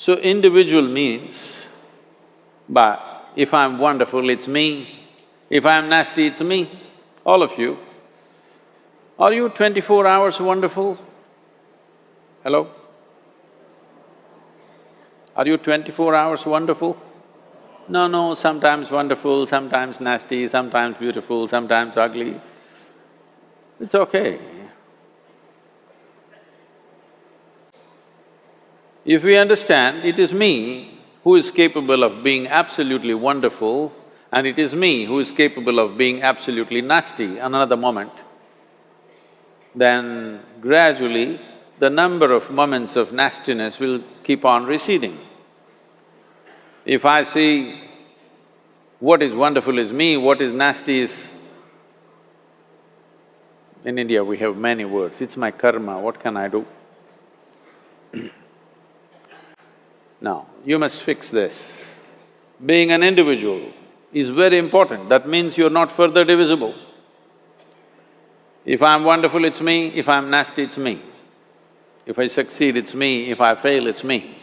So individual means, but if I'm wonderful, it's me. If I'm nasty, it's me. All of you. Are you 24 hours wonderful? Hello? Are you 24 hours wonderful? No, sometimes wonderful, sometimes nasty, sometimes beautiful, sometimes ugly. It's okay. If we understand it is me who is capable of being absolutely wonderful and it is me who is capable of being absolutely nasty another moment, then gradually the number of moments of nastiness will keep on receding. If I see what is wonderful is me, what is nasty is… In India we have many words, it's my karma, what can I do? Now, you must fix this. Being an individual is very important, that means you're not further divisible. If I'm wonderful, it's me, if I'm nasty, it's me. If I succeed, it's me, if I fail, it's me.